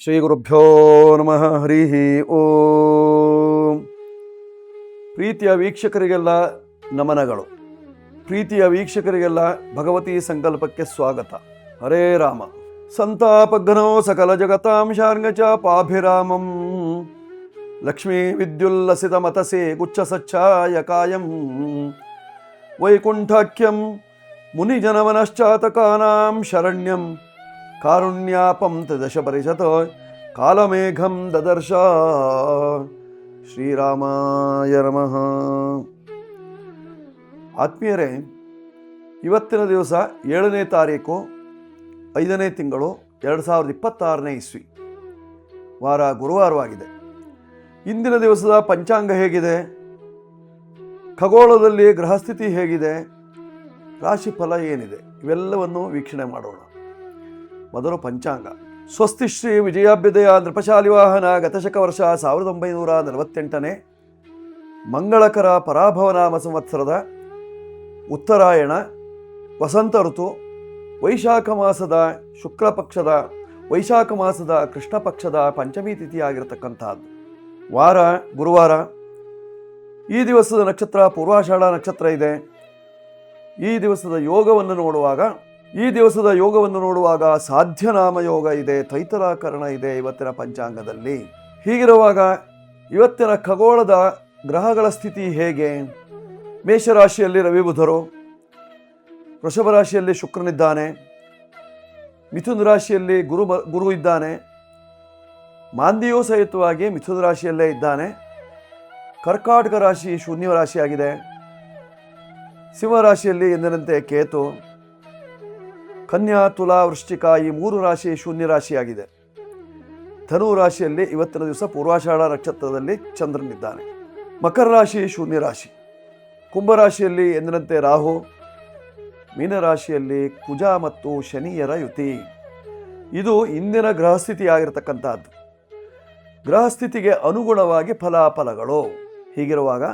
ಶ್ರೀ ಗುರುಭ್ಯೋ ನಮಃ. ಹರಿ ಓಂ. ಪ್ರೀತಿಯ ವೀಕ್ಷಕರಿಗೆಲ್ಲ ನಮನಗಳು. ಪ್ರೀತಿಯ ವೀಕ್ಷಕರಿಗೆಲ್ಲ ಭಗವತಿ ಸಂಕಲ್ಪಕ್ಕೆ ಸ್ವಾಗತ. ಹರೇ ರಾಮ. ಸಂತಾಪಘ್ನೋ ಸಕಲ ಜಗತಾಂ ಶಾರ್ಂಗಚ ಪಾಭಿರಾಮಂ ಲಕ್ಷ್ಮೀ ವಿದ್ಯುಲ್ಲಸಿತ ಮತಸೆ ಗುಚ್ಛ ಸಚ್ಛಾಯ ಕಾಯಂ ವೈಕುಂಠಾಖ್ಯಂ ಮುನಿಜನಮನಶ್ಚಾತಕಾನಾಂ ಶರಣ್ಯಂ ಕಾರುಣ್ಯಾಪಂ ತದಶ ಪರಿಷತ್ ಕಾಲಮೇಘಂ ದದರ್ಶ. ಶ್ರೀರಾಮಾಯ ನಮಃ. ಆತ್ಮೀಯರೇ, ಇವತ್ತಿನ ದಿವಸ 7ನೇ ತಾರೀಕು 5ನೇ ತಿಂಗಳು 2026ನೇ ಇಸ್ವಿ, ವಾರ ಗುರುವಾರವಾಗಿದೆ. ಇಂದಿನ ದಿವಸದ ಪಂಚಾಂಗ ಹೇಗಿದೆ, ಖಗೋಳದಲ್ಲಿ ಗ್ರಹಸ್ಥಿತಿ ಹೇಗಿದೆ, ರಾಶಿಫಲ ಏನಿದೆ, ಇವೆಲ್ಲವನ್ನು ವೀಕ್ಷಣೆ ಮಾಡೋಣ. ಮೊದಲು ಪಂಚಾಂಗ. ಸ್ವಸ್ತಿ ಶ್ರೀ ವಿಜಯಾಭ್ಯುದಯ ನೃಪಶಾಲಿವಾಹನ ಗತಶಕ ವರ್ಷ 1948ನೇ ಮಂಗಳಕರ ಪರಾಭವನಾಮ ಸಂವತ್ಸರದ ಉತ್ತರಾಯಣ ವಸಂತ ಋತು ವೈಶಾಖ ಮಾಸದ ಶುಕ್ಲ ಪಕ್ಷದ ವೈಶಾಖ ಮಾಸದ ಕೃಷ್ಣ ಪಕ್ಷದ ಪಂಚಮಿ ತಿಥಿಯಾಗಿರತಕ್ಕಂಥದ್ದು. ವಾರ ಗುರುವಾರ. ಈ ದಿವಸದ ನಕ್ಷತ್ರ ಪೂರ್ವಾಷಾಢ ನಕ್ಷತ್ರ ಇದೆ. ಈ ದಿವಸದ ಯೋಗವನ್ನು ನೋಡುವಾಗ ಸಾಧ್ಯನಾಮ ಯೋಗ ಇದೆ, ತೈತರಾಕರಣ ಇದೆ ಇವತ್ತಿನ ಪಂಚಾಂಗದಲ್ಲಿ. ಹೀಗಿರುವಾಗ ಇವತ್ತಿನ ಖಗೋಳದ ಗ್ರಹಗಳ ಸ್ಥಿತಿ ಹೇಗೆ? ಮೇಷರಾಶಿಯಲ್ಲಿ ರವಿ ಬುಧರು, ವೃಷಭ ರಾಶಿಯಲ್ಲಿ ಶುಕ್ರನಿದ್ದಾನೆ, ಮಿಥುನ ರಾಶಿಯಲ್ಲಿ ಗುರು ಇದ್ದಾನೆ, ಮಾಂದಿಯೂ ಸಹಿತವಾಗಿ ಮಿಥುನ ರಾಶಿಯಲ್ಲೇ ಇದ್ದಾನೆ. ಕರ್ಕಾಟಕ ರಾಶಿ ಶೂನ್ಯ ರಾಶಿಯಾಗಿದೆ. ಸಿಂಹರಾಶಿಯಲ್ಲಿ ಎಂದಿನಂತೆ ಕೇತು, ಕನ್ಯಾ ತುಲಾ ವೃಶ್ಚಿಕ ಈ 3 ರಾಶಿ ಶೂನ್ಯ ರಾಶಿಯಾಗಿದೆ. ಧನು ರಾಶಿಯಲ್ಲಿ ಇವತ್ತಿನ ದಿವಸ ಪೂರ್ವಾಷಾಢ ನಕ್ಷತ್ರದಲ್ಲಿ ಚಂದ್ರನಿದ್ದಾನೆ. ಮಕರ ರಾಶಿ ಶೂನ್ಯ ರಾಶಿ. ಕುಂಭರಾಶಿಯಲ್ಲಿ ಎಂದಿನಂತೆ ರಾಹು, ಮೀನರಾಶಿಯಲ್ಲಿ ಕುಜ ಮತ್ತು ಶನಿಯರ ಯುತಿ. ಇದು ಇಂದಿನ ಗ್ರಹಸ್ಥಿತಿ ಆಗಿರತಕ್ಕಂಥದ್ದು. ಗ್ರಹಸ್ಥಿತಿಗೆ ಅನುಗುಣವಾಗಿ ಫಲಾಫಲಗಳು. ಹೀಗಿರುವಾಗ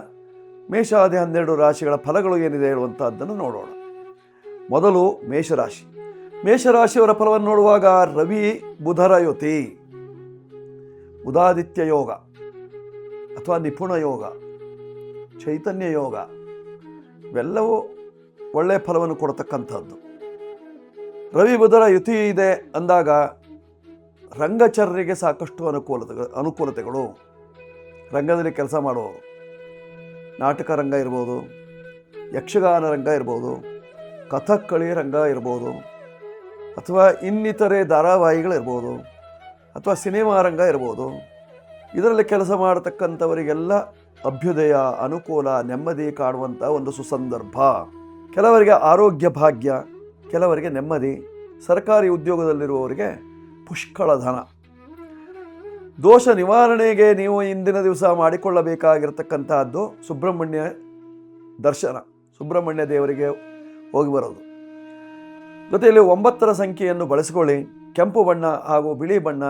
ಮೇಷಾದಿ 12 ರಾಶಿಗಳ ಫಲಗಳು ಏನಿದೆ ಹೇಳುವಂಥದ್ದನ್ನು ನೋಡೋಣ. ಮೊದಲು ಮೇಷರಾಶಿ. ಮೇಷರಾಶಿಯವರ ಫಲವನ್ನು ನೋಡುವಾಗ ರವಿ ಬುಧರ ಯುತಿ, ಉದಾದಿತ್ಯ ಯೋಗ ಅಥವಾ ನಿಪುಣ ಯೋಗ, ಚೈತನ್ಯ ಯೋಗ ಇವೆಲ್ಲವೂ ಒಳ್ಳೆಯ ಫಲವನ್ನು ಕೊಡತಕ್ಕಂಥದ್ದು. ರವಿ ಬುಧರ ಯುತಿ ಇದೆ ಅಂದಾಗ ರಂಗಚರ್ಯರಿಗೆ ಸಾಕಷ್ಟು ಅನುಕೂಲತೆಗಳು. ರಂಗದಲ್ಲಿ ಕೆಲಸ ಮಾಡುವವರು, ನಾಟಕ ರಂಗ ಇರ್ಬೋದು, ಯಕ್ಷಗಾನ ರಂಗ ಇರ್ಬೋದು, ಕಥಕ್ಕಳಿ ರಂಗ ಇರ್ಬೋದು, ಅಥವಾ ಇನ್ನಿತರೆ ಧಾರಾವಾಹಿಗಳಿರ್ಬೋದು, ಅಥವಾ ಸಿನಿಮಾ ರಂಗ ಇರ್ಬೋದು. ಇದರಲ್ಲಿ ಕೆಲಸ ಮಾಡತಕ್ಕಂಥವರಿಗೆಲ್ಲ ಅಭ್ಯುದಯ, ಅನುಕೂಲ, ನೆಮ್ಮದಿ ಕಾಣುವಂಥ ಒಂದು ಸುಸಂದರ್ಭ. ಕೆಲವರಿಗೆ ಆರೋಗ್ಯ ಭಾಗ್ಯ, ಕೆಲವರಿಗೆ ನೆಮ್ಮದಿ. ಸರ್ಕಾರಿ ಉದ್ಯೋಗದಲ್ಲಿರುವವರಿಗೆ ಪುಷ್ಕಳ ಧನ. ದೋಷ ನಿವಾರಣೆಗೆ ನೀವು ಇಂದಿನ ದಿವಸ ಮಾಡಿಕೊಳ್ಳಬೇಕಾಗಿರತಕ್ಕಂತಹದ್ದು ಸುಬ್ರಹ್ಮಣ್ಯ ದರ್ಶನ, ಸುಬ್ರಹ್ಮಣ್ಯ ದೇವರಿಗೆ ಹೋಗಿ ಬರೋದು. ಜೊತೆಯಲ್ಲಿ 9ರ ಸಂಖ್ಯೆಯನ್ನು ಬಳಸಿಕೊಳ್ಳಿ. ಕೆಂಪು ಬಣ್ಣ ಹಾಗೂ ಬಿಳಿ ಬಣ್ಣ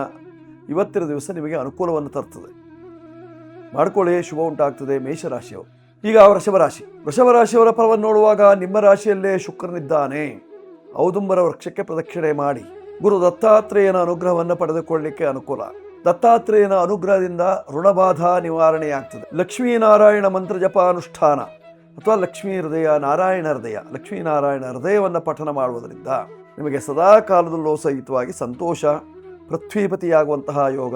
ಇವತ್ತಿನ ದಿವಸ ನಿಮಗೆ ಅನುಕೂಲವನ್ನು ತರ್ತದೆ. ಮಾಡ್ಕೊಳ್ಳಿ, ಶುಭ ಉಂಟಾಗ್ತದೆ. ಮೇಷರಾಶಿಯವರು. ಈಗ ವೃಷಭ ರಾಶಿಯವರ ಫಲವನ್ನು ನೋಡುವಾಗ ನಿಮ್ಮ ರಾಶಿಯಲ್ಲೇ ಶುಕ್ರನಿದ್ದಾನೆ. ಔದುಂಬರ ವೃಕ್ಷಕ್ಕೆ ಪ್ರದಕ್ಷಿಣೆ ಮಾಡಿ. ಗುರು ದತ್ತಾತ್ರೇಯನ ಅನುಗ್ರಹವನ್ನು ಪಡೆದುಕೊಳ್ಳಲಿಕ್ಕೆ ಅನುಕೂಲ. ದತ್ತಾತ್ರೇಯನ ಅನುಗ್ರಹದಿಂದ ಋಣಬಾಧ ನಿವಾರಣೆಯಾಗ್ತದೆ. ಲಕ್ಷ್ಮೀನಾರಾಯಣ ಮಂತ್ರ ಜಪಾನುಷ್ಠಾನ ಅಥವಾ ಲಕ್ಷ್ಮೀ ಹೃದಯ, ನಾರಾಯಣ ಹೃದಯ, ಲಕ್ಷ್ಮೀನಾರಾಯಣ ಹೃದಯವನ್ನು ಪಠನ ಮಾಡುವುದರಿಂದ ನಿಮಗೆ ಸದಾ ಕಾಲದಲ್ಲೂ ಸಹಿತವಾಗಿ ಸಂತೋಷ, ಪೃಥ್ವೀಪತಿಯಾಗುವಂತಹ ಯೋಗ,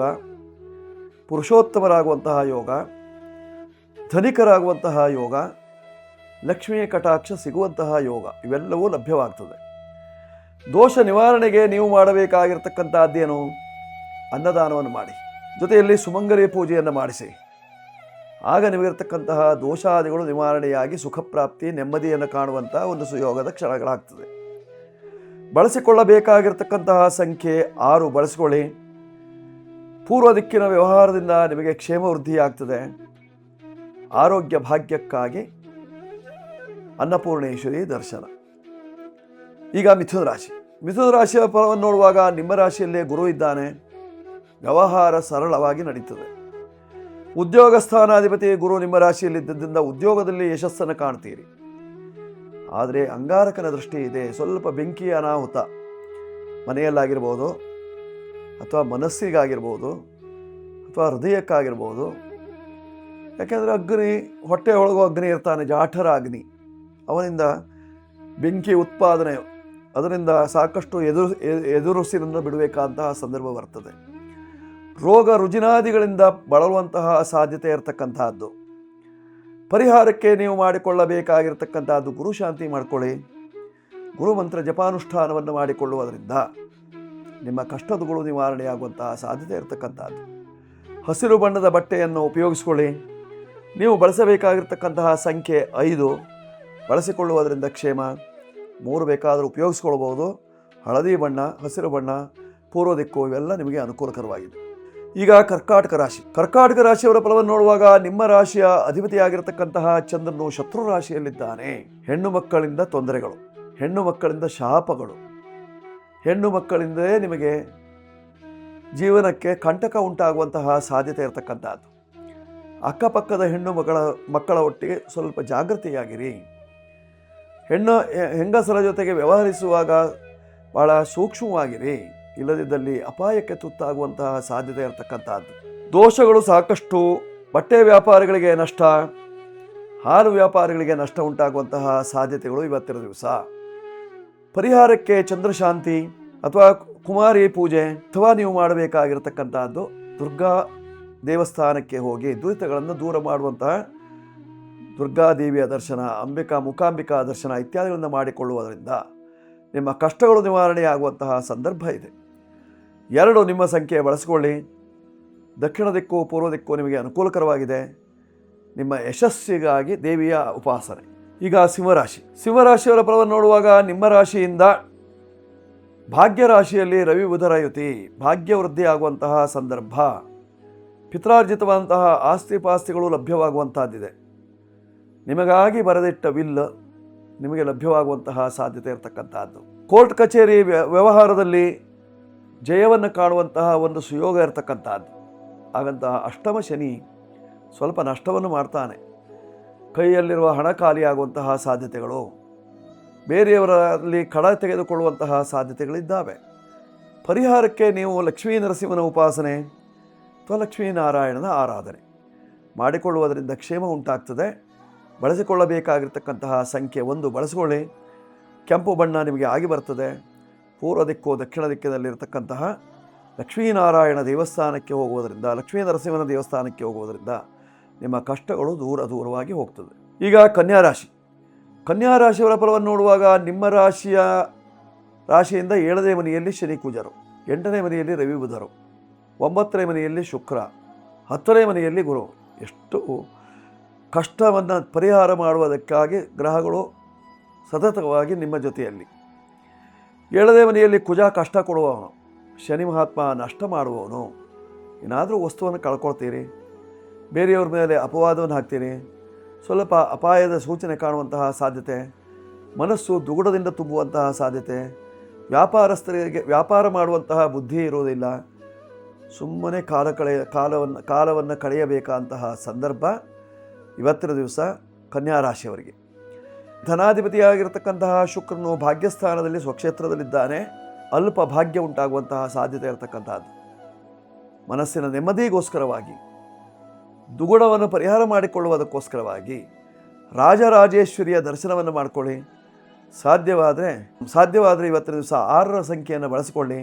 ಪುರುಷೋತ್ತಮರಾಗುವಂತಹ ಯೋಗ, ಧನಿಕರಾಗುವಂತಹ ಯೋಗ, ಲಕ್ಷ್ಮಿಯ ಕಟಾಕ್ಷ ಸಿಗುವಂತಹ ಯೋಗ ಇವೆಲ್ಲವೂ ಲಭ್ಯವಾಗ್ತದೆ. ದೋಷ ನಿವಾರಣೆಗೆ ನೀವು ಮಾಡಬೇಕಾಗಿರ್ತಕ್ಕಂಥದ್ದೇನು? ಅನ್ನದಾನವನ್ನು ಮಾಡಿ. ಜೊತೆಯಲ್ಲಿ ಸುಮಂಗಲಿ ಪೂಜೆಯನ್ನು ಮಾಡಿಸಿ. ಆಗ ನಿಮಗಿರ್ತಕ್ಕಂತಹ ದೋಷಾದಿಗಳು ನಿವಾರಣೆಯಾಗಿ ಸುಖಪ್ರಾಪ್ತಿ, ನೆಮ್ಮದಿಯನ್ನು ಕಾಣುವಂತಹ ಒಂದು ಸುಯೋಗದ ಕ್ಷಣಗಳಾಗ್ತದೆ. ಬಳಸಿಕೊಳ್ಳಬೇಕಾಗಿರ್ತಕ್ಕಂತಹ ಸಂಖ್ಯೆ 6 ಬಳಸಿಕೊಳ್ಳಿ. ಪೂರ್ವ ದಿಕ್ಕಿನ ವ್ಯವಹಾರದಿಂದ ನಿಮಗೆ ಕ್ಷೇಮ ವೃದ್ಧಿಯಾಗ್ತದೆ. ಆರೋಗ್ಯ ಭಾಗ್ಯಕ್ಕಾಗಿ ಅನ್ನಪೂರ್ಣೇಶ್ವರಿ ದರ್ಶನ. ಈಗ ಮಿಥುನ ರಾಶಿಯ ಫಲವನ್ನು ನೋಡುವಾಗ ನಿಮ್ಮ ರಾಶಿಯಲ್ಲೇ ಗುರು ಇದ್ದಾನೆ. ವ್ಯವಹಾರ ಸರಳವಾಗಿ ನಡೀತದೆ. ಉದ್ಯೋಗ ಸ್ಥಾನಾಧಿಪತಿ ಗುರು ನಿಮ್ಮ ರಾಶಿಯಲ್ಲಿದ್ದರಿಂದ ಉದ್ಯೋಗದಲ್ಲಿ ಯಶಸ್ಸನ್ನು ಕಾಣ್ತೀರಿ. ಆದರೆ ಅಂಗಾರಕನ ದೃಷ್ಟಿ ಇದೆ. ಸ್ವಲ್ಪ ಬೆಂಕಿಯ ಅನಾಹುತ ಮನೆಯಲ್ಲಾಗಿರ್ಬೋದು, ಅಥವಾ ಮನಸ್ಸಿಗಾಗಿರ್ಬೋದು ಅಥವಾ ಹೃದಯಕ್ಕಾಗಿರ್ಬೋದು. ಯಾಕೆಂದರೆ ಅಗ್ನಿ, ಹೊಟ್ಟೆ ಒಳಗೂ ಅಗ್ನಿ ಇರ್ತಾನೆ, ಜಾಠರ ಅಗ್ನಿ. ಅವನಿಂದ ಬೆಂಕಿ ಉತ್ಪಾದನೆ, ಅದರಿಂದ ಸಾಕಷ್ಟು ಎದುರುಸಿರನ್ನು ಬಿಡಬೇಕಾದಂತಹ ಸಂದರ್ಭ ಬರ್ತದೆ. ರೋಗ ರುಜಿನಾದಿಗಳಿಂದ ಬಳಲುವಂತಹ ಸಾಧ್ಯತೆ ಇರತಕ್ಕಂತಹದ್ದು. ಪರಿಹಾರಕ್ಕೆ ನೀವು ಮಾಡಿಕೊಳ್ಳಬೇಕಾಗಿರ್ತಕ್ಕಂಥದ್ದು ಗುರುಶಾಂತಿ ಮಾಡಿಕೊಳ್ಳಿ. ಗುರುಮಂತ್ರ ಜಪಾನುಷ್ಠಾನವನ್ನು ಮಾಡಿಕೊಳ್ಳುವುದರಿಂದ ನಿಮ್ಮ ಕಷ್ಟಗಳು ನಿವಾರಣೆಯಾಗುವಂತಹ ಸಾಧ್ಯತೆ ಇರತಕ್ಕಂಥದ್ದು. ಹಸಿರು ಬಣ್ಣದ ಬಟ್ಟೆಯನ್ನು ಉಪಯೋಗಿಸ್ಕೊಳ್ಳಿ. ನೀವು ಬಳಸಬೇಕಾಗಿರ್ತಕ್ಕಂತಹ ಸಂಖ್ಯೆ 5. ಬಳಸಿಕೊಳ್ಳುವುದರಿಂದ ಕ್ಷೇಮ. 3 ಬೇಕಾದರೂ ಉಪಯೋಗಿಸ್ಕೊಳ್ಬೋದು. ಹಳದಿ ಬಣ್ಣ, ಹಸಿರು ಬಣ್ಣ, ಪೂರ್ವ ದಿಕ್ಕು ಇವೆಲ್ಲ ನಿಮಗೆ ಅನುಕೂಲಕರವಾಗಿದೆ. ಈಗ ಕರ್ಕಾಟಕ ರಾಶಿ. ಕರ್ಕಾಟಕ ರಾಶಿಯವರ ಫಲವನ್ನು ನೋಡುವಾಗ ನಿಮ್ಮ ರಾಶಿಯ ಅಧಿಪತಿಯಾಗಿರ್ತಕ್ಕಂತಹ ಚಂದ್ರನು ಶತ್ರು ರಾಶಿಯಲ್ಲಿದ್ದಾನೆ. ಹೆಣ್ಣು ಮಕ್ಕಳಿಂದ ತೊಂದರೆಗಳು, ಹೆಣ್ಣು ಮಕ್ಕಳಿಂದ ಶಾಪಗಳು, ಹೆಣ್ಣು ಮಕ್ಕಳಿಂದಲೇ ನಿಮಗೆ ಜೀವನಕ್ಕೆ ಕಂಟಕ ಉಂಟಾಗುವಂತಹ ಸಾಧ್ಯತೆ ಇರತಕ್ಕಂಥದ್ದು. ಅಕ್ಕಪಕ್ಕದ ಮಕ್ಕಳ ಒಟ್ಟಿಗೆ ಸ್ವಲ್ಪ ಜಾಗೃತಿಯಾಗಿರಿ. ಹೆಂಗಸರ ಜೊತೆಗೆ ವ್ಯವಹರಿಸುವಾಗ ಭಾಳ ಸೂಕ್ಷ್ಮವಾಗಿರಿ. ಇಲ್ಲದಿದ್ದಲ್ಲಿ ಅಪಾಯಕ್ಕೆ ತುತ್ತಾಗುವಂತಹ ಸಾಧ್ಯತೆ ಇರತಕ್ಕಂಥದ್ದು. ದೋಷಗಳು ಸಾಕಷ್ಟು. ಬಟ್ಟೆ ವ್ಯಾಪಾರಿಗಳಿಗೆ ನಷ್ಟ, ಹಾಲು ವ್ಯಾಪಾರಿಗಳಿಗೆ ನಷ್ಟ ಉಂಟಾಗುವಂತಹ ಸಾಧ್ಯತೆಗಳು ಇವತ್ತಿನ ದಿವಸ. ಪರಿಹಾರಕ್ಕೆ ಚಂದ್ರಶಾಂತಿ ಅಥವಾ ಕುಮಾರಿ ಪೂಜೆ ಅಥವಾ ನೀವು ಮಾಡಬೇಕಾಗಿರ್ತಕ್ಕಂಥದ್ದು ದುರ್ಗಾ ದೇವಸ್ಥಾನಕ್ಕೆ ಹೋಗಿ ದುರಿತಗಳನ್ನು ದೂರ ಮಾಡುವಂತಹ ದುರ್ಗಾದೇವಿಯ ದರ್ಶನ, ಮೂಕಾಂಬಿಕಾ ದರ್ಶನ ಇತ್ಯಾದಿಗಳನ್ನು ಮಾಡಿಕೊಳ್ಳುವುದರಿಂದ ನಿಮ್ಮ ಕಷ್ಟಗಳು ನಿವಾರಣೆಯಾಗುವಂತಹ ಸಂದರ್ಭ ಇದೆ. 2 ನಿಮ್ಮ ಸಂಖ್ಯೆ ಬಳಸಿಕೊಳ್ಳಿ. ದಕ್ಷಿಣ ದಿಕ್ಕು, ಪೂರ್ವ ದಿಕ್ಕು ನಿಮಗೆ ಅನುಕೂಲಕರವಾಗಿದೆ. ನಿಮ್ಮ ಯಶಸ್ಸಿಗಾಗಿ ದೇವಿಯ ಉಪಾಸನೆ. ಈಗ ಸಿಂಹರಾಶಿ. ಸಿಂಹರಾಶಿಯವರ ಫಲವನ್ನು ನೋಡುವಾಗ ನಿಮ್ಮ ರಾಶಿಯಿಂದ ಭಾಗ್ಯ ರಾಶಿಯಲ್ಲಿ ರವಿ ಬುಧರ ಯುತಿ, ಭಾಗ್ಯ ವೃದ್ಧಿ ಆಗುವಂತಹ ಸಂದರ್ಭ. ಪಿತ್ರಾರ್ಜಿತವಾದಂತಹ ಆಸ್ತಿ ಪಾಸ್ತಿಗಳು ಲಭ್ಯವಾಗುವಂತಹದ್ದಿದೆ. ನಿಮಗಾಗಿ ಬರೆದಿಟ್ಟ ವಿಲ್ ನಿಮಗೆ ಲಭ್ಯವಾಗುವಂತಹ ಸಾಧ್ಯತೆ ಇರತಕ್ಕಂತಹದ್ದು. ಕೋರ್ಟ್ ಕಚೇರಿ ವ್ಯವಹಾರದಲ್ಲಿ ಜಯವನ್ನು ಕಾಣುವಂತಹ ಒಂದು ಸುಯೋಗ ಇರತಕ್ಕಂತಹದ್ದು. ಹಾಗಂತಹ ಅಷ್ಟಮ ಶನಿ ಸ್ವಲ್ಪ ನಷ್ಟವನ್ನು ಮಾಡ್ತಾನೆ. ಕೈಯಲ್ಲಿರುವ ಹಣ ಖಾಲಿಯಾಗುವಂತಹ ಸಾಧ್ಯತೆಗಳು, ಬೇರೆಯವರಲ್ಲಿ ಕಡ ತೆಗೆದುಕೊಳ್ಳುವಂತಹ ಸಾಧ್ಯತೆಗಳಿದ್ದಾವೆ. ಪರಿಹಾರಕ್ಕೆ ನೀವು ಲಕ್ಷ್ಮೀ ನರಸಿಂಹನ ಉಪಾಸನೆ ಅಥವಾ ಲಕ್ಷ್ಮೀನಾರಾಯಣನ ಆರಾಧನೆ ಮಾಡಿಕೊಳ್ಳುವುದರಿಂದ ಕ್ಷೇಮ ಉಂಟಾಗ್ತದೆ. ಬಳಸಿಕೊಳ್ಳಬೇಕಾಗಿರ್ತಕ್ಕಂತಹ ಸಂಖ್ಯೆ 1 ಬಳಸಿಕೊಳ್ಳಿ. ಕೆಂಪು ಬಣ್ಣ ನಿಮಗೆ ಆಗಿ ಬರ್ತದೆ. ಪೂರ್ವ ದಿಕ್ಕು, ದಕ್ಷಿಣ ದಿಕ್ಕಿನಲ್ಲಿರತಕ್ಕಂತಹ ಲಕ್ಷ್ಮೀನಾರಾಯಣ ದೇವಸ್ಥಾನಕ್ಕೆ ಹೋಗುವುದರಿಂದ, ಲಕ್ಷ್ಮೀ ನರಸಿಂಹನ ದೇವಸ್ಥಾನಕ್ಕೆ ಹೋಗುವುದರಿಂದ ನಿಮ್ಮ ಕಷ್ಟಗಳು ದೂರವಾಗಿ ಹೋಗ್ತದೆ. ಈಗ ಕನ್ಯಾ ರಾಶಿ. ಕನ್ಯಾ ರಾಶಿಯವರ ಫಲವನ್ನು ನೋಡುವಾಗ ನಿಮ್ಮ ರಾಶಿಯಿಂದ 7ನೇ ಮನೆಯಲ್ಲಿ ಶನಿ ಕುಜರು, 8ನೇ ಮನೆಯಲ್ಲಿ ರವಿ ಬುಧರು, 9ನೇ ಮನೆಯಲ್ಲಿ ಶುಕ್ರ, 10ನೇ ಮನೆಯಲ್ಲಿ ಗುರು. ಎಷ್ಟು ಕಷ್ಟವನ್ನು ಪರಿಹಾರ ಮಾಡುವುದಕ್ಕಾಗಿ ಗ್ರಹಗಳು ಸತತವಾಗಿ ನಿಮ್ಮ ಜೊತೆಯಲ್ಲಿ. 7ನೇ ಮನೆಯಲ್ಲಿ ಕುಜ ಕಷ್ಟ ಕೊಡುವವನು, ಶನಿ ಮಹಾತ್ಮ ನಷ್ಟ ಮಾಡುವವನು. ಏನಾದರೂ ವಸ್ತುವನ್ನು ಕಳ್ಕೊಳ್ತೀರಿ, ಬೇರೆಯವ್ರ ಮೇಲೆ ಅಪವಾದವನ್ನು ಹಾಕ್ತೀರಿ, ಸ್ವಲ್ಪ ಅಪಾಯದ ಸೂಚನೆ ಕಾಣುವಂತಹ ಸಾಧ್ಯತೆ, ಮನಸ್ಸು ದುಗುಡದಿಂದ ತುಂಬುವಂತಹ ಸಾಧ್ಯತೆ, ವ್ಯಾಪಾರಸ್ಥರಿಗೆ ವ್ಯಾಪಾರ ಮಾಡುವಂತಹ ಬುದ್ಧಿ ಇರುವುದಿಲ್ಲ, ಸುಮ್ಮನೆ ಕಾಲವನ್ನು ಕಳೆಯಬೇಕಾದಂತಹ ಸಂದರ್ಭ ಇವತ್ತಿನ ದಿವಸ ಕನ್ಯಾ ರಾಶಿಯವರಿಗೆ. ಧನಾಧಿಪತಿಯಾಗಿರ್ತಕ್ಕಂತಹ ಶುಕ್ರನು ಭಾಗ್ಯಸ್ಥಾನದಲ್ಲಿ ಸ್ವಕ್ಷೇತ್ರದಲ್ಲಿದ್ದಾನೆ. ಅಲ್ಪ ಭಾಗ್ಯ ಉಂಟಾಗುವಂತಹ ಸಾಧ್ಯತೆ ಇರತಕ್ಕಂಥದ್ದು. ಮನಸ್ಸಿನ ನೆಮ್ಮದಿಗೋಸ್ಕರವಾಗಿ, ದುಗುಡವನ್ನು ಪರಿಹಾರ ಮಾಡಿಕೊಳ್ಳುವುದಕ್ಕೋಸ್ಕರವಾಗಿ ರಾಜರಾಜೇಶ್ವರಿಯ ದರ್ಶನವನ್ನು ಮಾಡಿಕೊಳ್ಳಿ. ಸಾಧ್ಯವಾದರೆ ಇವತ್ತಿನ ದಿವಸ 6ರ ಸಂಖ್ಯೆಯನ್ನು ಬಳಸಿಕೊಳ್ಳಿ.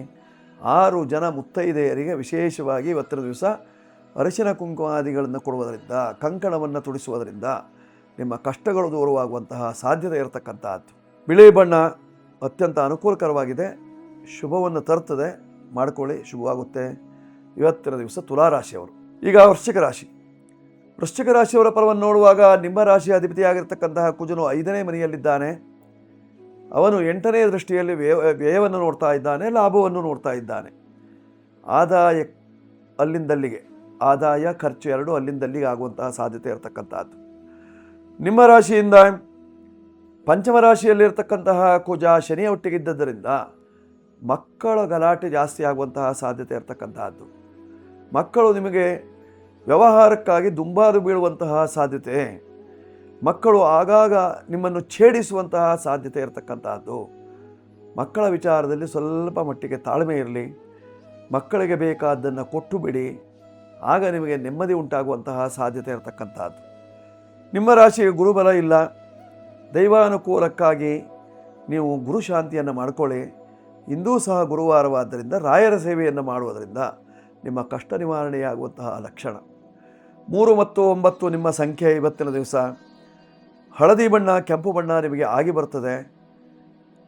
6 ಜನ ಮುತ್ತೈದೆಯರಿಗೆ ವಿಶೇಷವಾಗಿ ಇವತ್ತಿನ ದಿವಸ ಅರಿಶಿನ ಕುಂಕುಮಾದಿಗಳನ್ನು ಕೊಡುವುದರಿಂದ, ಕಂಕಣವನ್ನು ತುಡಿಸುವುದರಿಂದ ನಿಮ್ಮ ಕಷ್ಟಗಳು ದೂರವಾಗುವಂತಹ ಸಾಧ್ಯತೆ ಇರತಕ್ಕಂಥದ್ದು. ಬಿಳಿ ಬಣ್ಣ ಅತ್ಯಂತ ಅನುಕೂಲಕರವಾಗಿದೆ, ಶುಭವನ್ನು ತರುತ್ತದೆ. ಮಾಡಿಕೊಳ್ಳಿ, ಶುಭವಾಗುತ್ತೆ. ಇವತ್ತಿನ ದಿವಸ ತುಲಾರಾಶಿಯವರು. ಈಗ ವೃಶ್ಚಿಕ ರಾಶಿ. ವೃಶ್ಚಿಕ ರಾಶಿಯವರ ಫಲವನ್ನು ನೋಡುವಾಗ ನಿಮ್ಮ ರಾಶಿಯ ಅಧಿಪತಿಯಾಗಿರ್ತಕ್ಕಂತಹ ಕುಜನು 5ನೇ ಮನೆಯಲ್ಲಿದ್ದಾನೆ. ಅವನು 8ನೇ ದೃಷ್ಟಿಯಲ್ಲಿ ವ್ಯಯವನ್ನು ನೋಡ್ತಾ ಇದ್ದಾನೆ, ಲಾಭವನ್ನು ನೋಡ್ತಾ ಇದ್ದಾನೆ. ಆದಾಯ ಅಲ್ಲಿಂದಲ್ಲಿಗೆ, ಆದಾಯ ಖರ್ಚು 2 ಅಲ್ಲಿಂದಲ್ಲಿಗೆ ಆಗುವಂತಹ ಸಾಧ್ಯತೆ ಇರತಕ್ಕಂಥದ್ದು. ನಿಮ್ಮ ರಾಶಿಯಿಂದ ಪಂಚಮ ರಾಶಿಯಲ್ಲಿರ್ತಕ್ಕಂತಹ ಕುಜ ಶನಿಯ ಒಟ್ಟಿಗಿದ್ದರಿಂದ ಮಕ್ಕಳ ಗಲಾಟೆ ಜಾಸ್ತಿ ಆಗುವಂತಹ ಸಾಧ್ಯತೆ ಇರತಕ್ಕಂತಹದ್ದು. ಮಕ್ಕಳು ನಿಮಗೆ ವ್ಯವಹಾರಕ್ಕಾಗಿ ದುಂಬಾದು ಬೀಳುವಂತಹ ಸಾಧ್ಯತೆ, ಮಕ್ಕಳು ಆಗಾಗ ನಿಮ್ಮನ್ನು ಛೇಡಿಸುವಂತಹ ಸಾಧ್ಯತೆ ಇರತಕ್ಕಂತಹದ್ದು. ಮಕ್ಕಳ ವಿಚಾರದಲ್ಲಿ ಸ್ವಲ್ಪ ಮಟ್ಟಿಗೆ ತಾಳ್ಮೆ ಇರಲಿ. ಮಕ್ಕಳಿಗೆ ಬೇಕಾದ್ದನ್ನು ಕೊಟ್ಟು ಬಿಡಿ, ಆಗ ನಿಮಗೆ ನೆಮ್ಮದಿ ಉಂಟಾಗುವಂತಹ ಸಾಧ್ಯತೆ ಇರತಕ್ಕಂಥದ್ದು. ನಿಮ್ಮ ರಾಶಿಗೆ ಗುರುಬಲ ಇಲ್ಲ, ದೈವಾನುಕೂಲಕ್ಕಾಗಿ ನೀವು ಗುರು ಶಾಂತಿಯನ್ನು ಮಾಡಿಕೊಳ್ಳಿ. ಇಂದೂ ಸಹ ಗುರುವಾರವಾದ್ದರಿಂದ ರಾಯರ ಸೇವೆಯನ್ನು ಮಾಡುವುದರಿಂದ ನಿಮ್ಮ ಕಷ್ಟ ನಿವಾರಣೆಯಾಗುವಂತಹ ಲಕ್ಷಣ. 3 ಮತ್ತು 9 ನಿಮ್ಮ ಸಂಖ್ಯೆ. ಇವತ್ತಿನ ದಿವಸ ಹಳದಿ ಬಣ್ಣ, ಕೆಂಪು ಬಣ್ಣ ನಿಮಗೆ ಆಗಿ ಬರ್ತದೆ.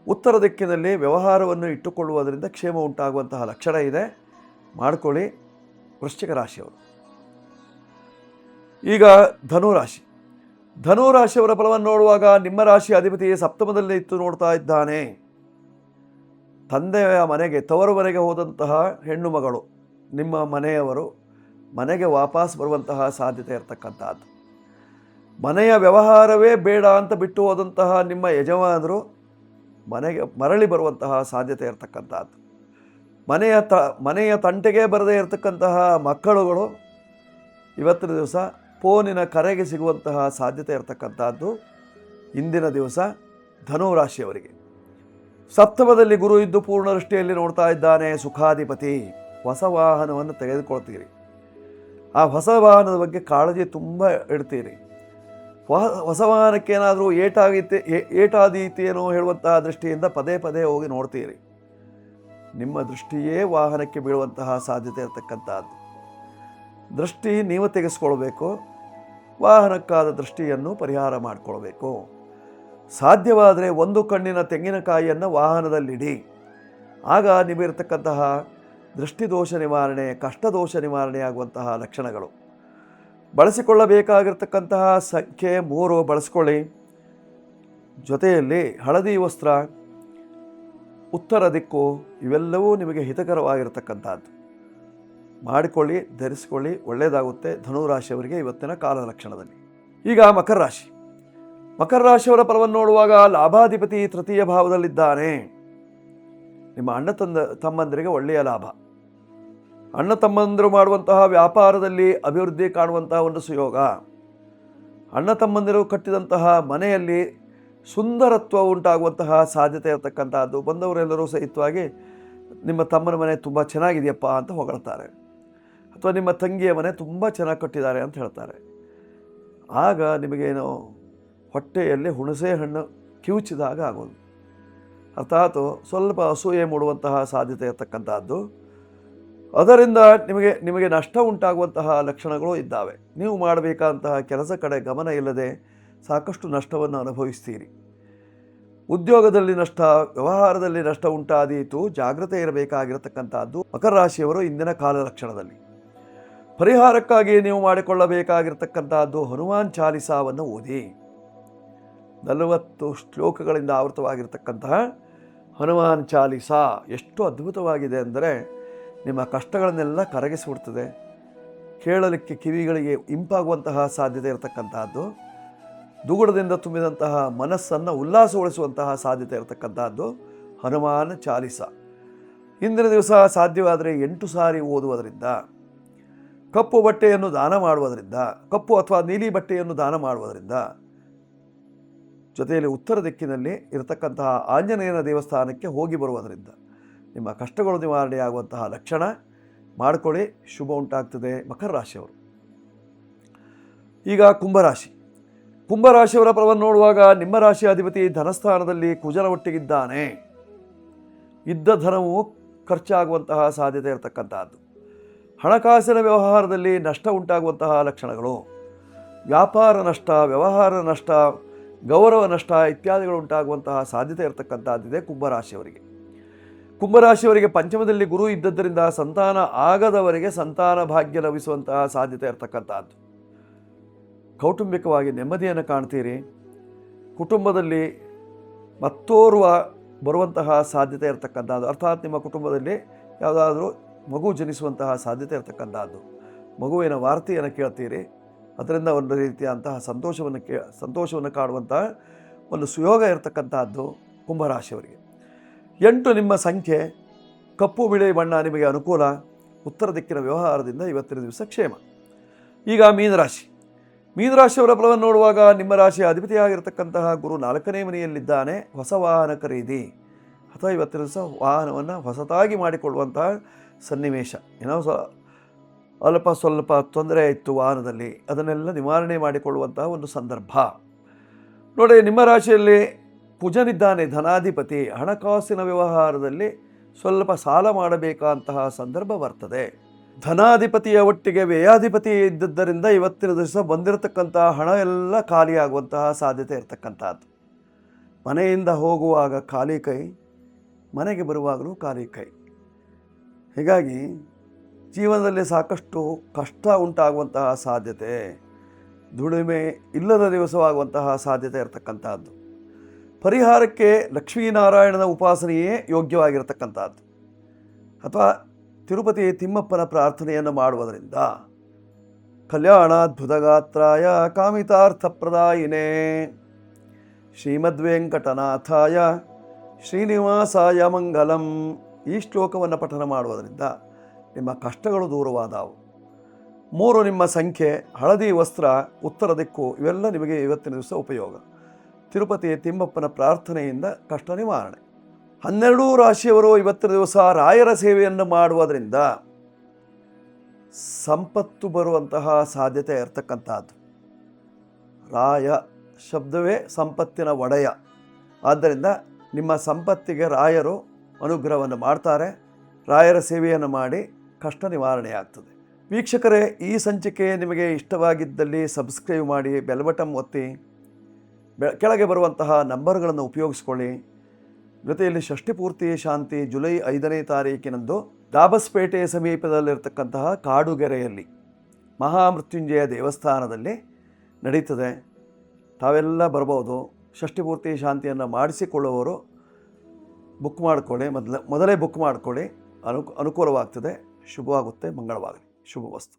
ಉತ್ತರ ದಿಕ್ಕಿನಲ್ಲಿ ವ್ಯವಹಾರವನ್ನು ಇಟ್ಟುಕೊಳ್ಳುವುದರಿಂದ ಕ್ಷೇಮ ಉಂಟಾಗುವಂತಹ ಲಕ್ಷಣ ಇದೆ, ಮಾಡಿಕೊಳ್ಳಿ. ವೃಶ್ಚಿಕ ರಾಶಿಯವರು. ಈಗ ಧನುರಾಶಿ. ಧನುರಾಶಿಯವರ ಫಲವನ್ನು ನೋಡುವಾಗ ನಿಮ್ಮ ರಾಶಿ ಅಧಿಪತಿ ಸಪ್ತಮದಲ್ಲಿ ಇತ್ತು ನೋಡ್ತಾ ಇದ್ದಾನೆ. ತಂದೆಯ ಮನೆಗೆ, ತವರು ಮನೆಗೆ ಹೋದಂತಹ ಹೆಣ್ಣು ಮಗಳು, ನಿಮ್ಮ ಮನೆಯವರು ಮನೆಗೆ ವಾಪಸ್ ಬರುವಂತಹ ಸಾಧ್ಯತೆ ಇರತಕ್ಕಂಥದ್ದು. ಮನೆಯ ವ್ಯವಹಾರವೇ ಬೇಡ ಅಂತ ಬಿಟ್ಟು ಹೋದಂತಹ ನಿಮ್ಮ ಯಜಮಾನರು ಮನೆಗೆ ಮರಳಿ ಬರುವಂತಹ ಸಾಧ್ಯತೆ ಇರತಕ್ಕಂಥದ್ದು. ಮನೆಯ ತಂಟೆಗೆ ಬರದೇ ಇರತಕ್ಕಂತಹ ಮಕ್ಕಳುಗಳು ಇವತ್ತಿನ ದಿವಸ ಫೋನಿನ ಕರೆಗೆ ಸಿಗುವಂತಹ ಸಾಧ್ಯತೆ ಇರತಕ್ಕಂಥದ್ದು ಇಂದಿನ ದಿವಸ ಧನುರಾಶಿಯವರಿಗೆ. ಸಪ್ತಮದಲ್ಲಿ ಗುರು ಇದ್ದು ಪೂರ್ಣ ದೃಷ್ಟಿಯಲ್ಲಿ ನೋಡ್ತಾ ಇದ್ದಾನೆ. ಸುಖಾಧಿಪತಿ. ಹೊಸ ವಾಹನವನ್ನು ತೆಗೆದುಕೊಳ್ತೀರಿ. ಆ ಹೊಸ ವಾಹನದ ಬಗ್ಗೆ ಕಾಳಜಿ ತುಂಬ ಇಡ್ತೀರಿ. ಹೊಸ ವಾಹನಕ್ಕೆ ಏನಾದರೂ ಏಟಾದೀತೇನೋ ಹೇಳುವಂತಹ ದೃಷ್ಟಿಯಿಂದ ಪದೇ ಪದೇ ಹೋಗಿ ನೋಡ್ತೀರಿ. ನಿಮ್ಮ ದೃಷ್ಟಿಯೇ ವಾಹನಕ್ಕೆ ಬೀಳುವಂತಹ ಸಾಧ್ಯತೆ ಇರತಕ್ಕಂಥದ್ದು. ದೃಷ್ಟಿ ನೀವು ತೆಗೆಸ್ಕೊಳ್ಬೇಕು, ವಾಹನಕ್ಕಾದ ದೃಷ್ಟಿಯನ್ನು ಪರಿಹಾರ ಮಾಡಿಕೊಳ್ಬೇಕು. ಸಾಧ್ಯವಾದರೆ ಒಂದು ಕಣ್ಣಿನ ತೆಂಗಿನಕಾಯಿಯನ್ನು ವಾಹನದಲ್ಲಿಡಿ. ಆಗ ನಿಮಗಿರತಕ್ಕಂತಹ ದೃಷ್ಟಿದೋಷ ನಿವಾರಣೆ, ಕಷ್ಟದೋಷ ನಿವಾರಣೆಯಾಗುವಂತಹ ಲಕ್ಷಣಗಳು. ಬಳಸಿಕೊಳ್ಳಬೇಕಾಗಿರ್ತಕ್ಕಂತಹ ಸಂಖ್ಯೆ 3 ಬಳಸ್ಕೊಳ್ಳಿ. ಜೊತೆಯಲ್ಲಿ ಹಳದಿ ವಸ್ತ್ರ, ಉತ್ತರ ದಿಕ್ಕು ಇವೆಲ್ಲವೂ ನಿಮಗೆ ಹಿತಕರವಾಗಿರ್ತಕ್ಕಂಥದ್ದು. ಮಾಡಿಕೊಳ್ಳಿ, ಧರಿಸಿಕೊಳ್ಳಿ, ಒಳ್ಳೆಯದಾಗುತ್ತೆ ಧನುರಾಶಿಯವರಿಗೆ ಇವತ್ತಿನ ಕಾಲಲಕ್ಷಣದಲ್ಲಿ. ಈಗ ಮಕರ ರಾಶಿ. ಮಕರ ರಾಶಿಯವರ ಫಲವನ್ನು ನೋಡುವಾಗ ಲಾಭಾಧಿಪತಿ ತೃತೀಯ ಭಾವದಲ್ಲಿದ್ದಾನೆ. ನಿಮ್ಮ ತಮ್ಮಂದಿರಿಗೆ ಒಳ್ಳೆಯ ಲಾಭ. ಅಣ್ಣ ತಮ್ಮಂದಿರು ಮಾಡುವಂತಹ ವ್ಯಾಪಾರದಲ್ಲಿ ಅಭಿವೃದ್ಧಿ ಕಾಣುವಂತಹ ಒಂದು ಸುಯೋಗ. ಅಣ್ಣ ತಮ್ಮಂದಿರು ಕಟ್ಟಿದಂತಹ ಮನೆಯಲ್ಲಿ ಸುಂದರತ್ವ ಉಂಟಾಗುವಂತಹ ಸಾಧ್ಯತೆ ಇರತಕ್ಕಂಥದ್ದು. ಬಂದವರೆಲ್ಲರೂ ಸಹಿತವಾಗಿ ನಿಮ್ಮ ತಮ್ಮನ ಮನೆ ತುಂಬ ಚೆನ್ನಾಗಿದೆಯಪ್ಪ ಅಂತ ಹೊಗಳ್ತಾರೆ, ಅಥವಾ ನಿಮ್ಮ ತಂಗಿಯ ಮನೆ ತುಂಬ ಚೆನ್ನಾಗಿ ಕಟ್ಟಿದ್ದಾರೆ ಅಂತ ಹೇಳ್ತಾರೆ. ಆಗ ನಿಮಗೇನು ಹೊಟ್ಟೆಯಲ್ಲಿ ಹುಣಸೆ ಹಣ್ಣು ಕಿವುಚಿದಾಗ ಆಗೋದು, ಅರ್ಥಾತ್ ಸ್ವಲ್ಪ ಅಸೂಯೆ ಮೂಡುವಂತಹ ಸಾಧ್ಯತೆ ಇರತಕ್ಕಂಥದ್ದು. ಅದರಿಂದ ನಿಮಗೆ ನಷ್ಟ ಉಂಟಾಗುವಂತಹ ಲಕ್ಷಣಗಳು ಇದ್ದಾವೆ. ನೀವು ಮಾಡಬೇಕಾದಂತಹ ಕೆಲಸ ಕಡೆ ಗಮನ ಇಲ್ಲದೆ ಸಾಕಷ್ಟು ನಷ್ಟವನ್ನು ಅನುಭವಿಸ್ತೀರಿ. ಉದ್ಯೋಗದಲ್ಲಿ ನಷ್ಟ, ವ್ಯವಹಾರದಲ್ಲಿ ನಷ್ಟ ಉಂಟಾದೀತು. ಜಾಗ್ರತೆ ಇರಬೇಕಾಗಿರತಕ್ಕಂಥದ್ದು ಮಕರ ರಾಶಿಯವರು ಇಂದಿನ ಕಾಲಲಕ್ಷಣದಲ್ಲಿ. ಪರಿಹಾರಕ್ಕಾಗಿ ನೀವು ಮಾಡಿಕೊಳ್ಳಬೇಕಾಗಿರ್ತಕ್ಕಂಥದ್ದು ಹನುಮಾನ್ ಚಾಲಿಸಾವನ್ನು ಓದಿ. 40 ಶ್ಲೋಕಗಳಿಂದ ಆವೃತವಾಗಿರ್ತಕ್ಕಂತಹ ಹನುಮಾನ್ ಚಾಲಿಸಾ ಎಷ್ಟು ಅದ್ಭುತವಾಗಿದೆ ಅಂದರೆ ನಿಮ್ಮ ಕಷ್ಟಗಳನ್ನೆಲ್ಲ ಕರಗಿಸಿಬಿಡ್ತದೆ. ಕೇಳಲಿಕ್ಕೆ ಕಿವಿಗಳಿಗೆ ಇಂಪಾಗುವಂತಹ ಸಾಧ್ಯತೆ ಇರತಕ್ಕಂತಹದ್ದು, ದುಗುಡದಿಂದ ತುಂಬಿದಂತಹ ಮನಸ್ಸನ್ನು ಉಲ್ಲಾಸಗೊಳಿಸುವಂತಹ ಸಾಧ್ಯತೆ ಇರತಕ್ಕಂತಹದ್ದು ಹನುಮಾನ್ ಚಾಲಿಸ. ಇಂದಿನ ದಿವಸ ಸಾಧ್ಯವಾದರೆ 8 ಸಾರಿ ಓದುವುದರಿಂದ, ಕಪ್ಪು ಬಟ್ಟೆಯನ್ನು ದಾನ ಮಾಡುವುದರಿಂದ, ಕಪ್ಪು ಅಥವಾ ನೀಲಿ ಬಟ್ಟೆಯನ್ನು ದಾನ ಮಾಡುವುದರಿಂದ, ಜೊತೆಯಲ್ಲಿ ಉತ್ತರ ದಿಕ್ಕಿನಲ್ಲಿ ಇರತಕ್ಕಂತಹ ಆಂಜನೇಯನ ದೇವಸ್ಥಾನಕ್ಕೆ ಹೋಗಿ ಬರುವುದರಿಂದ ನಿಮ್ಮ ಕಷ್ಟಗಳು ನಿವಾರಣೆಯಾಗುವಂತಹ ಲಕ್ಷಣ. ಮಾಡಿಕೊಳ್ಳಿ, ಶುಭ ಉಂಟಾಗ್ತದೆ ಮಕರ ರಾಶಿಯವರು. ಈಗ ಕುಂಭರಾಶಿ. ಕುಂಭರಾಶಿಯವರ ಫಲವನ್ನು ನೋಡುವಾಗ ನಿಮ್ಮ ರಾಶಿ ಅಧಿಪತಿ ಧನಸ್ಥಾನದಲ್ಲಿ ಕುಜನ ಒಟ್ಟಿಗಿದ್ದಾನೆ. ಇದ್ದ ಧನವು ಖರ್ಚಾಗುವಂತಹ ಸಾಧ್ಯತೆ ಇರತಕ್ಕಂತಹದ್ದು. ಹಣಕಾಸಿನ ವ್ಯವಹಾರದಲ್ಲಿ ನಷ್ಟ ಉಂಟಾಗುವಂತಹ ಲಕ್ಷಣಗಳು, ವ್ಯಾಪಾರ ನಷ್ಟ, ವ್ಯವಹಾರ ನಷ್ಟ, ಗೌರವ ನಷ್ಟ ಇತ್ಯಾದಿಗಳು ಉಂಟಾಗುವಂತಹ ಸಾಧ್ಯತೆ ಇರತಕ್ಕಂಥದ್ದಿದೆ ಕುಂಭರಾಶಿಯವರಿಗೆ. ಕುಂಭರಾಶಿಯವರಿಗೆ ಪಂಚಮದಲ್ಲಿ ಗುರು ಇದ್ದದ್ದರಿಂದ ಸಂತಾನ ಆಗದವರಿಗೆ ಸಂತಾನ ಭಾಗ್ಯ ಲಭಿಸುವಂತಹ ಸಾಧ್ಯತೆ ಇರತಕ್ಕಂಥದ್ದು. ಕೌಟುಂಬಿಕವಾಗಿ ನೆಮ್ಮದಿಯನ್ನು ಕಾಣ್ತೀರಿ. ಕುಟುಂಬದಲ್ಲಿ ಮತ್ತೋರ್ವ ಬರುವಂತಹ ಸಾಧ್ಯತೆ ಇರತಕ್ಕಂಥದ್ದು, ಅರ್ಥಾತ್ ನಿಮ್ಮ ಕುಟುಂಬದಲ್ಲಿ ಯಾವುದಾದ್ರೂ ಮಗು ಜನಿಸುವಂತಹ ಸಾಧ್ಯತೆ ಇರತಕ್ಕಂಥದ್ದು. ಮಗುವಿನ ವಾರ್ತೆಯನ್ನು ಕೇಳ್ತೀರಿ, ಅದರಿಂದ ಒಂದು ರೀತಿಯಾದಂತಹ ಸಂತೋಷವನ್ನು ಕಾಣುವಂತಹ ಒಂದು ಸುಯೋಗ ಇರತಕ್ಕಂತಹದ್ದು ಕುಂಭರಾಶಿಯವರಿಗೆ. 8 ನಿಮ್ಮ ಸಂಖ್ಯೆ, ಕಪ್ಪು ಬಿಳಿ ಬಣ್ಣ ನಿಮಗೆ ಅನುಕೂಲ. ಉತ್ತರ ದಿಕ್ಕಿನ ವ್ಯವಹಾರದಿಂದ ಇವತ್ತಿನ ದಿವಸ ಕ್ಷೇಮ. ಈಗ ಮೀನರಾಶಿ. ಮೀನರಾಶಿಯವರ ಫಲವನ್ನು ನೋಡುವಾಗ ನಿಮ್ಮ ರಾಶಿಯ ಅಧಿಪತಿಯಾಗಿರ್ತಕ್ಕಂತಹ ಗುರು 4ನೇ ಮನೆಯಲ್ಲಿದ್ದಾನೆ. ಹೊಸ ವಾಹನ ಖರೀದಿ ಅಥವಾ ಇವತ್ತಿನ ದಿವಸ ವಾಹನವನ್ನು ಹೊಸತಾಗಿ ಮಾಡಿಕೊಳ್ಳುವಂತಹ ಸನ್ನಿವೇಶ, ಏನೋ ಅಲ್ಪ ಸ್ವಲ್ಪ ತೊಂದರೆ ಇತ್ತು ವಾಹನದಲ್ಲಿ, ಅದನ್ನೆಲ್ಲ ನಿವಾರಣೆ ಮಾಡಿಕೊಳ್ಳುವಂತಹ ಒಂದು ಸಂದರ್ಭ. ನೋಡಿ, ನಿಮ್ಮ ರಾಶಿಯಲ್ಲಿ ಕುಜನಿದ್ದಾನೆ, ಧನಾಧಿಪತಿ. ಹಣಕಾಸಿನ ವ್ಯವಹಾರದಲ್ಲಿ ಸ್ವಲ್ಪ ಸಾಲ ಮಾಡಬೇಕಾದಂತಹ ಸಂದರ್ಭ ಬರ್ತದೆ. ಧನಾಧಿಪತಿಯ ಒಟ್ಟಿಗೆ ವ್ಯಯಾಧಿಪತಿ ಇದ್ದದ್ದರಿಂದ ಇವತ್ತಿನ ದಿವಸ ಬಂದಿರತಕ್ಕಂಥ ಹಣ ಎಲ್ಲ ಖಾಲಿಯಾಗುವಂತಹ ಸಾಧ್ಯತೆ ಇರತಕ್ಕಂಥದ್ದು. ಮನೆಯಿಂದ ಹೋಗುವಾಗ ಖಾಲಿ ಕೈ, ಮನೆಗೆ ಬರುವಾಗಲೂ ಖಾಲಿ ಕೈ. ಹೀಗಾಗಿ ಜೀವನದಲ್ಲಿ ಸಾಕಷ್ಟು ಕಷ್ಟ ಉಂಟಾಗುವಂತಹ ಸಾಧ್ಯತೆ, ದುಡಿಮೆ ಇಲ್ಲದ ದಿವಸವಾಗುವಂತಹ ಸಾಧ್ಯತೆ ಇರತಕ್ಕಂಥದ್ದು. ಪರಿಹಾರಕ್ಕೆ ಲಕ್ಷ್ಮೀನಾರಾಯಣನ ಉಪಾಸನೆಯೇ ಯೋಗ್ಯವಾಗಿರತಕ್ಕಂಥದ್ದು, ಅಥವಾ ತಿರುಪತಿ ತಿಮ್ಮಪ್ಪನ ಪ್ರಾರ್ಥನೆಯನ್ನು ಮಾಡುವುದರಿಂದ ಕಲ್ಯಾಣಾದ್ಭುತಗಾತ್ರಾಯ ಕಾಮಿತಾರ್ಥಪ್ರದಾಯಿನೇ ಶ್ರೀಮದ್ವೆಂಕಟನಾಥಾಯ ಶ್ರೀನಿವಾಸಾಯ ಮಂಗಲಂ ಈ ಶ್ಲೋಕವನ್ನು ಪಠನ ಮಾಡುವುದರಿಂದ ನಿಮ್ಮ ಕಷ್ಟಗಳು ದೂರವಾದವು. 3 ನಿಮ್ಮ ಸಂಖ್ಯೆ, ಹಳದಿ ವಸ್ತ್ರ, ಉತ್ತರ ದಿಕ್ಕು, ಇವೆಲ್ಲ ನಿಮಗೆ ಇವತ್ತಿನ ದಿವಸ ಉಪಯೋಗ. ತಿರುಪತಿ ತಿಮ್ಮಪ್ಪನ ಪ್ರಾರ್ಥನೆಯಿಂದ ಕಷ್ಟ ನಿವಾರಣೆ. 12 ರಾಶಿಯವರು ಇವತ್ತಿನ ದಿವಸ ರಾಯರ ಸೇವೆಯನ್ನು ಮಾಡುವುದರಿಂದ ಸಂಪತ್ತು ಬರುವಂತಹ ಸಾಧ್ಯತೆ ಇರತಕ್ಕಂಥದ್ದು. ರಾಯ ಶಬ್ದವೇ ಸಂಪತ್ತಿನ ಒಡೆಯ. ಆದ್ದರಿಂದ ನಿಮ್ಮ ಸಂಪತ್ತಿಗೆ ರಾಯರು ಅನುಗ್ರಹವನ್ನು ಮಾಡ್ತಾರೆ. ರಾಯರ ಸೇವೆಯನ್ನು ಮಾಡಿ ಕಷ್ಟ ನಿವಾರಣೆಯಾಗ್ತದೆ. ವೀಕ್ಷಕರೇ, ಈ ಸಂಚಿಕೆ ನಿಮಗೆ ಇಷ್ಟವಾಗಿದ್ದಲ್ಲಿ ಸಬ್ಸ್ಕ್ರೈಬ್ ಮಾಡಿ, ಬೆಲ್ ಬಟನ್ ಒತ್ತಿ, ಕೆಳಗೆ ಬರುವಂತಹ ನಂಬರ್ಗಳನ್ನು ಉಪಯೋಗಿಸ್ಕೊಳ್ಳಿ. ಜೊತೆಯಲ್ಲಿ ಷಷ್ಠಿ ಪೂರ್ತಿ ಶಾಂತಿ ಜುಲೈ 5ನೇ ತಾರೀಕಿನಂದು ದಾಬಸ್ಪೇಟೆ ಸಮೀಪದಲ್ಲಿರ್ತಕ್ಕಂತಹ ಕಾಡುಗೆರೆಯಲ್ಲಿ ಮಹಾಮೃತ್ಯುಂಜಯ ದೇವಸ್ಥಾನದಲ್ಲಿ ನಡೀತದೆ. ತಾವೆಲ್ಲ ಬರ್ಬೋದು. ಷಷ್ಠಿ ಪೂರ್ತಿ ಶಾಂತಿಯನ್ನು ಮಾಡಿಸಿಕೊಳ್ಳುವವರು ಬುಕ್ ಮಾಡಿಕೊಳ್ಳಿ, ಮೊದಲೇ ಬುಕ್ ಮಾಡಿಕೊಳ್ಳಿ. ಅನುಕೂಲವಾಗ್ತದೆ. ಶುಭವಾಗುತ್ತೆ. ಮಂಗಳವಾಗಲಿ. ಶುಭವಸ್ತು.